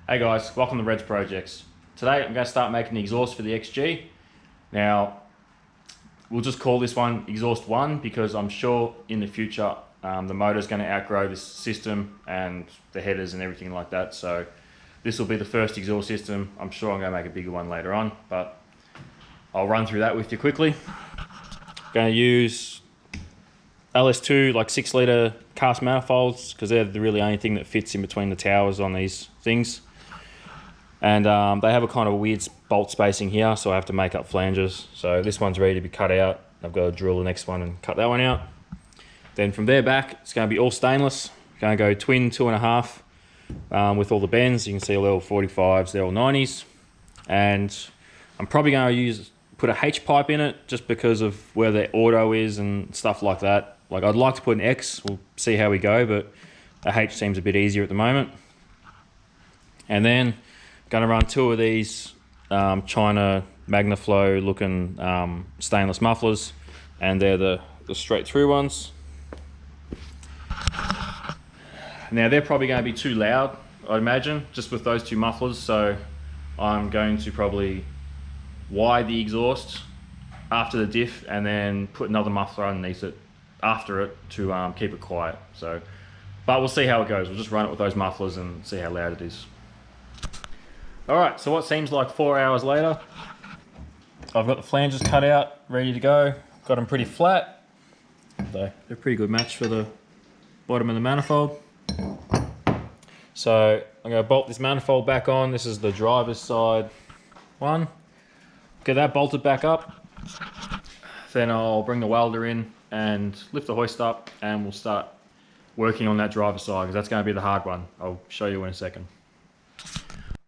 Hey guys, welcome to Red's Projects. Today I'm going to start making the exhaust for the XG. Now, we'll just call this one Exhaust 1 because I'm sure in the future the motor's going to outgrow this system and the headers and everything like that. So this will be the first exhaust system. I'm sure I'm going to make a bigger one later on, but I'll run through that with you quickly. Going to use LS2 like 6 litre cast manifolds because they're the really only thing that fits in between the towers on these things. And they have a kind of weird bolt spacing here, so I have to make up flanges. So this one's ready to be cut out. I've got to drill the next one and cut that one out. Then from there back, it's going to be all stainless. Going to go twin 2.5 with all the bends. You can see all the 45s, they're all 90s. And I'm probably going to put a H pipe in it just because of where the auto is and stuff like that. Like I'd like to put an X, we'll see how we go, but a H seems a bit easier at the moment. And then going to run 2 of these China Magnaflow looking stainless mufflers, and they're the straight through ones. Now they're probably going to be too loud, I'd imagine, just with those 2 mufflers, so I'm going to probably wide the exhaust after the diff and then put another muffler underneath it after it to keep it quiet. So, but we'll see how it goes. We'll just run it with those mufflers and see how loud it is. Alright, so what seems like 4 hours later, I've got the flanges cut out, ready to go. Got them pretty flat. They're a pretty good match for the bottom of the manifold. So I'm going to bolt this manifold back on. This is the driver's side one. Get that bolted back up. Then I'll bring the welder in and lift the hoist up, and we'll start working on that driver's side because that's going to be the hard one. I'll show you in a second.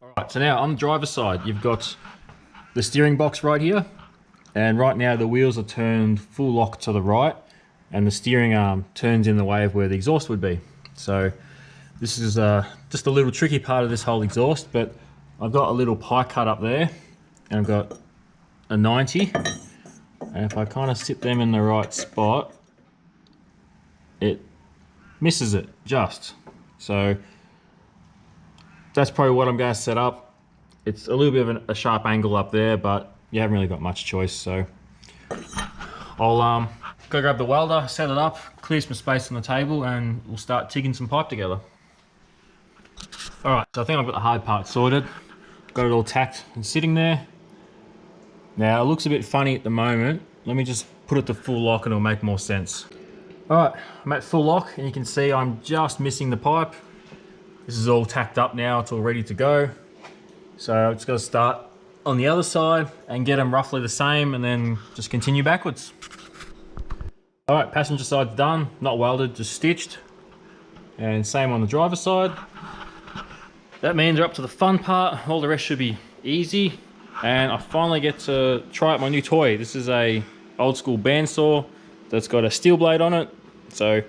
Alright, so now on the driver's side, you've got the steering box right here, and right now the wheels are turned full lock to the right, and the steering arm turns in the way of where the exhaust would be. So this is just a little tricky part of this whole exhaust, but I've got a little pie cut up there, and I've got a 90, and if I kind of sit them in the right spot, it misses it just. So that's probably what I'm going to set up. It's a little bit of a sharp angle up there, but you haven't really got much choice. So I'll go grab the welder, set it up, clear some space on the table, and we'll start tigging some pipe together. Alright, so I think I've got the hard part sorted. Got it all tacked and sitting there. Now it looks a bit funny at the moment. Let me just put it to full lock and it'll make more sense. Alright, I'm at full lock and you can see I'm just missing the pipe. This is all tacked up now, it's all ready to go. So I've just got to start on the other side and get them roughly the same and then just continue backwards. Alright, passenger side's done, not welded, just stitched. And same on the driver's side. That means we're up to the fun part, all the rest should be easy. And I finally get to try out my new toy. This is a old school bandsaw that's got a steel blade on it. So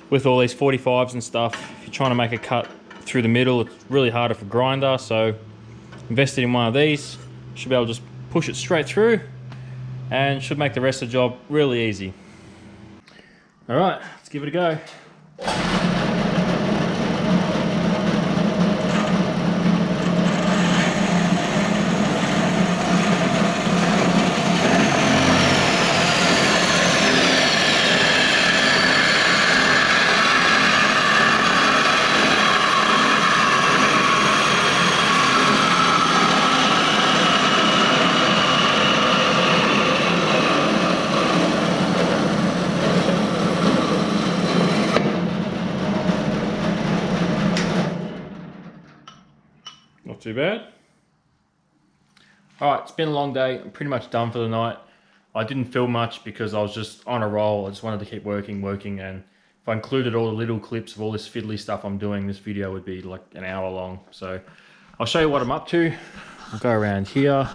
with all these 45s and stuff, if you're trying to make a cut through the middle, it's really harder for grinder. So invested in one of these, should be able to just push it straight through and should make the rest of the job really easy. All right, let's give it a go. Not too bad. Alright, it's been a long day. I'm pretty much done for the night. I didn't film much because I was just on a roll. I just wanted to keep working, and if I included all the little clips of all this fiddly stuff I'm doing, this video would be like an hour long. So I'll show you what I'm up to. I'll go around here.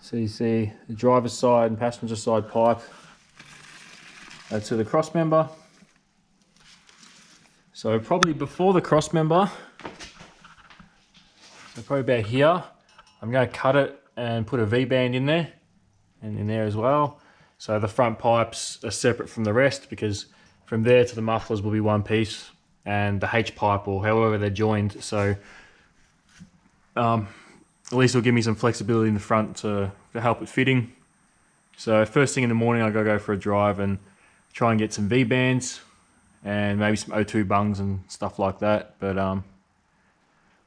So you see the driver's side and passenger side pipe to the cross member. So probably before the cross member, so probably about here, I'm going to cut it and put a V-band in there and in there as well. So the front pipes are separate from the rest because from there to the mufflers will be one piece. and the H pipe, or however they're joined. So at least it'll give me some flexibility in the front to help with fitting. So first thing in the morning, I go for a drive and try and get some V-bands and maybe some O2 bungs and stuff like that. But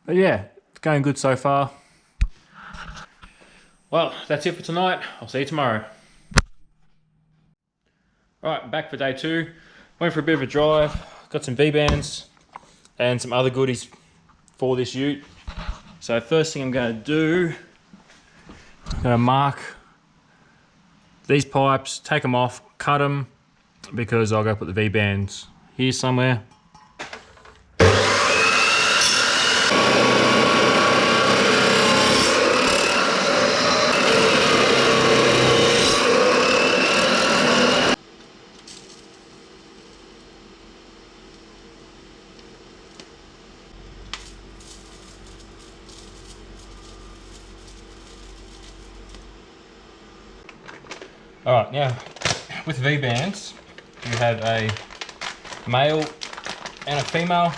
yeah, it's going good so far. Well, that's it for tonight. I'll see you tomorrow. Alright, back for day 2. Went for a bit of a drive, got some V-bands and some other goodies for this ute. So first thing I'm going to do, I'm going to mark these pipes, take them off, cut them, because I'll go put the V-bands here somewhere. Alright, now with V-bands, you have a male and a female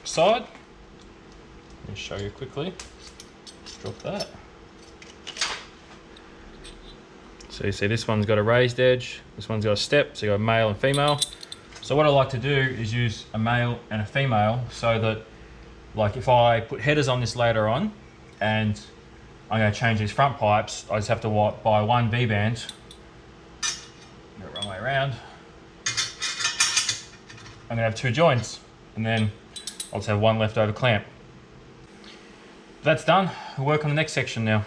side. Let me show you quickly. Drop that. So you see this one's got a raised edge, this one's got a step, so you got male and female. So what I like to do is use a male and a female so that, like, if I put headers on this later on and I'm going to change these front pipes, I just have to buy one V-band. Go the wrong way around. I'm going to have 2 joints, and then I'll just have one leftover clamp. That's done. We'll work on the next section now.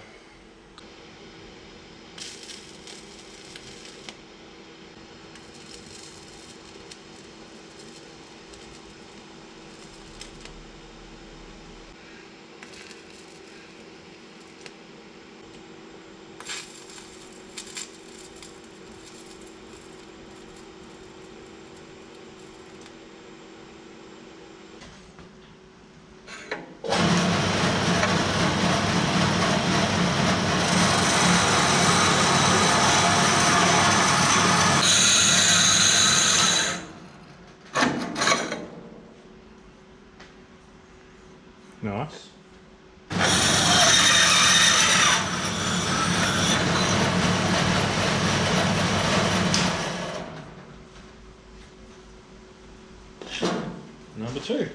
Nice. Number 2.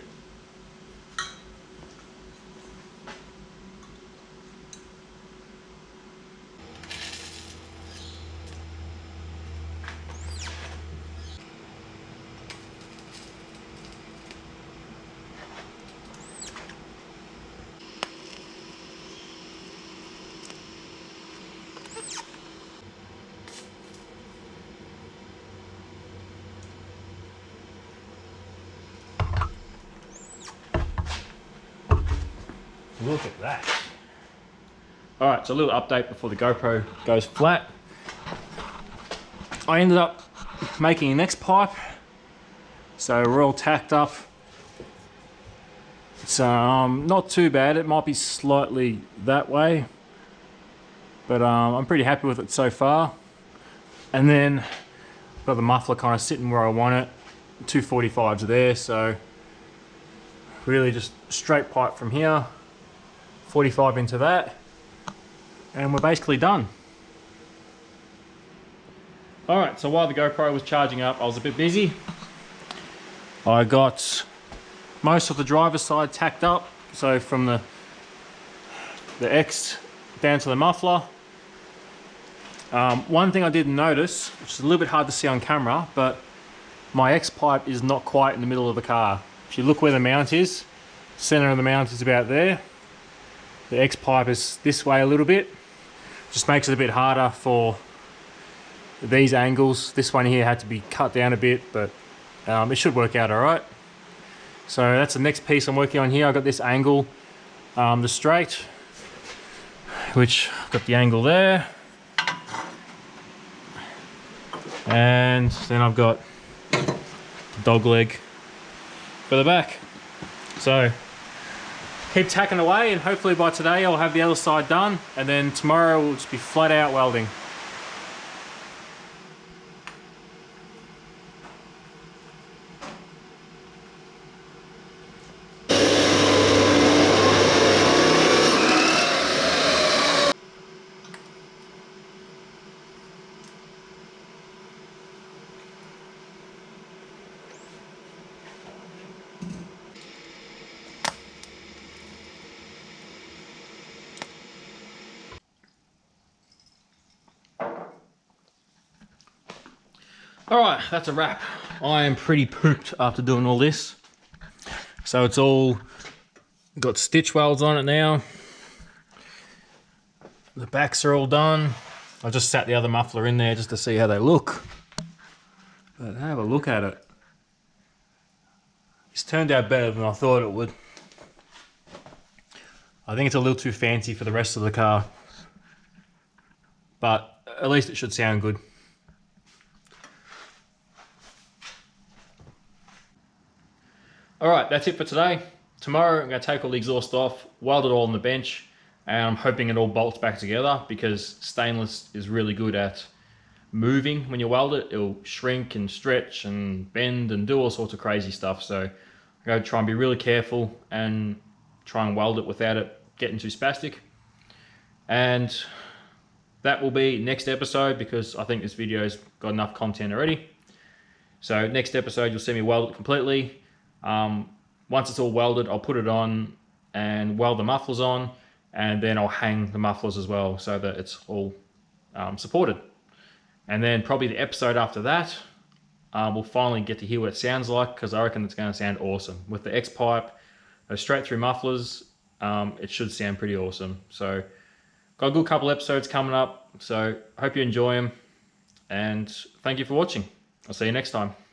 Look at that. Alright, so a little update before the GoPro goes flat. I ended up making a next pipe. So we're all tacked up. It's not too bad. It might be slightly that way. But I'm pretty happy with it so far. And then got the muffler kind of sitting where I want it. 245s are there, so really just straight pipe from here. 45 into that, and we're basically done. Alright, so while the GoPro was charging up, I was a bit busy. I got most of the driver's side tacked up, so from the X down to the muffler. One thing I didn't notice, which is a little bit hard to see on camera, but my X pipe is not quite in the middle of the car. If you look where the mount is, center of the mount is about there. The X pipe is this way a little bit. Just makes it a bit harder for these angles. This one here had to be cut down a bit, but it should work out all right. So that's the next piece I'm working on here. I've got this angle, the straight, which I've got the angle there. And then I've got the dog leg for the back. So keep tacking away, and hopefully by today I'll have the other side done, and then tomorrow will just be flat out welding. All right, that's a wrap. I am pretty pooped after doing all this. So it's all got stitch welds on it now. The backs are all done. I just sat the other muffler in there just to see how they look. But have a look at it. It's turned out better than I thought it would. I think it's a little too fancy for the rest of the car. But at least it should sound good. Alright, that's it for today. Tomorrow I'm going to take all the exhaust off, weld it all on the bench, and I'm hoping it all bolts back together because stainless is really good at moving when you weld it. It'll shrink and stretch and bend and do all sorts of crazy stuff. So I'm going to try and be really careful and try and weld it without it getting too spastic. And that will be next episode because I think this video's got enough content already. So next episode you'll see me weld it completely. Once it's all welded, I'll put it on and weld the mufflers on, and then I'll hang the mufflers as well so that it's all supported. And then probably the episode after that, we'll finally get to hear what it sounds like because I reckon it's going to sound awesome. With the X-pipe, those straight through mufflers, it should sound pretty awesome. So got a good couple episodes coming up, so I hope you enjoy them, and thank you for watching. I'll see you next time.